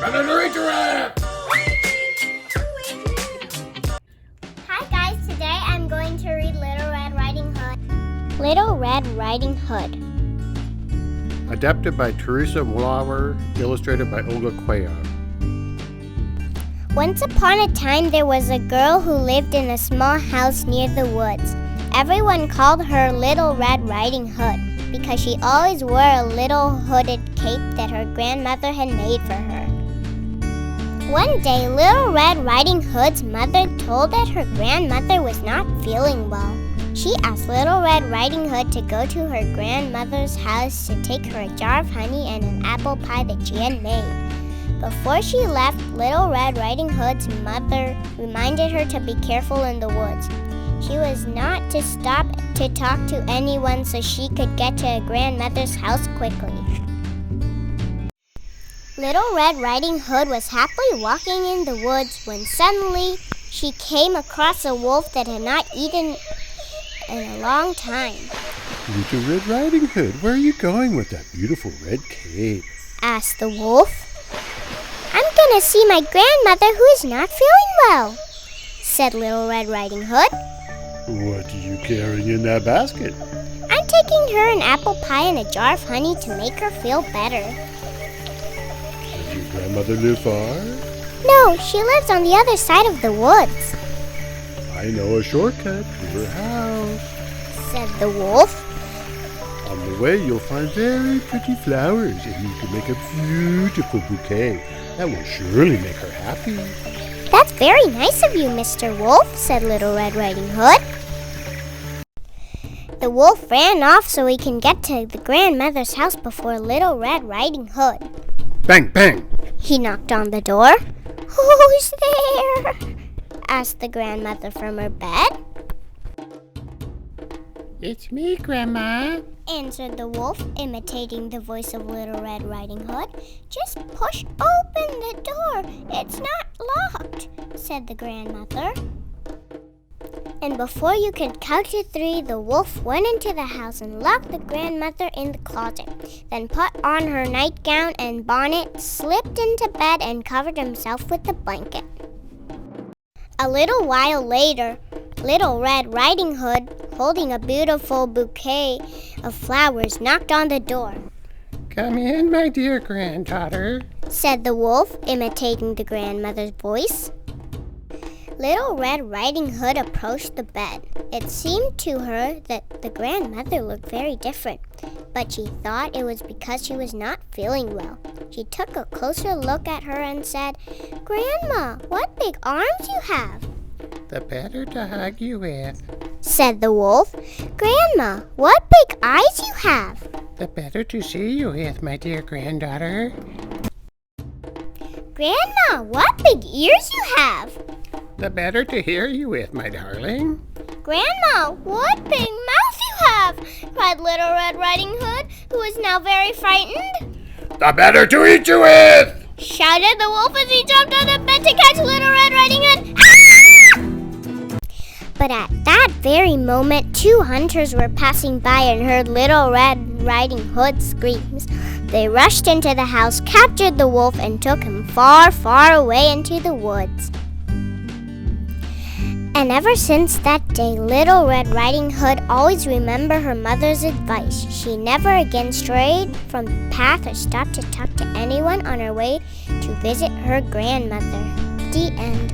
Another giraffe! Hi guys, today I'm going to read Little Red Riding Hood. Little Red Riding Hood. Adapted by Teresa Lauer, illustrated by Olga Cuellar. Once upon a time, there was a girl who lived in a small house near the woods. Everyone called her Little Red Riding Hood because she always wore a little hooded cape that her grandmother had made for her. One day, Little Red Riding Hood's mother told that her grandmother was not feeling well. She asked Little Red Riding Hood to go to her grandmother's house to take her a jar of honey and an apple pie that she had made. Before she left, Little Red Riding Hood's mother reminded her to be careful in the woods. She was not to stop to talk to anyone so she could get to her grandmother's house quickly. Little Red Riding Hood was happily walking in the woods when suddenly she came across a wolf that had not eaten in a long time. Little Red Riding Hood, where are you going with that beautiful red cape? Asked the wolf. I'm going to see my grandmother who is not feeling well, said Little Red Riding Hood. What are you carrying in that basket? I'm taking her an apple pie and a jar of honey to make her feel better. Does your grandmother live far? No, she lives on the other side of the woods, I know a shortcut to her house. said the wolf. On the way, you'll find very pretty flowers, and you can make a beautiful bouquet. That will surely make her happy. That's very nice of you, Mr. Wolf, said Little Red Riding Hood. The wolf ran off so he can get to the grandmother's house before Little Red Riding Hood. Bang, bang! He knocked on the door. Who's there? Asked the grandmother from her bed. It's me, Grandma. Answered the wolf, imitating the voice of Little Red Riding Hood. Just push open the door. It's not locked, said the grandmother. And before you could count to 3, the wolf went into the house and locked the grandmother in the closet, then put on her nightgown and bonnet, slipped into bed, and covered himself with the blanket. A little while later, Little Red Riding Hood, holding a beautiful bouquet of flowers, knocked on the door. Come in, my dear granddaughter, said the wolf, imitating the grandmother's voice. Little Red Riding Hood approached the bed. It seemed to her that the grandmother looked very different, but she thought it was because she was not feeling well. She took a closer look at her and said, "Grandma, what big arms you have!" The better to hug you with. Said the wolf. "Grandma, what big eyes you have!" The better to see you with, my dear granddaughter. "Grandma, what big ears you have!" The better to hear you with, my darling. "Grandma, what big mouth you have!" cried Little Red Riding Hood, who was now very frightened. The better to eat you with! Shouted the wolf as he jumped on the bed to catch Little Red Riding Hood. Ah! But at that very moment, 2 hunters were passing by and heard Little Red Riding Hood's screams. They rushed into the house, captured the wolf, and took him far, far away into the woods. And ever since that day, Little Red Riding Hood always remembered her mother's advice. She never again strayed from the path or stopped to talk to anyone on her way to visit her grandmother. The end.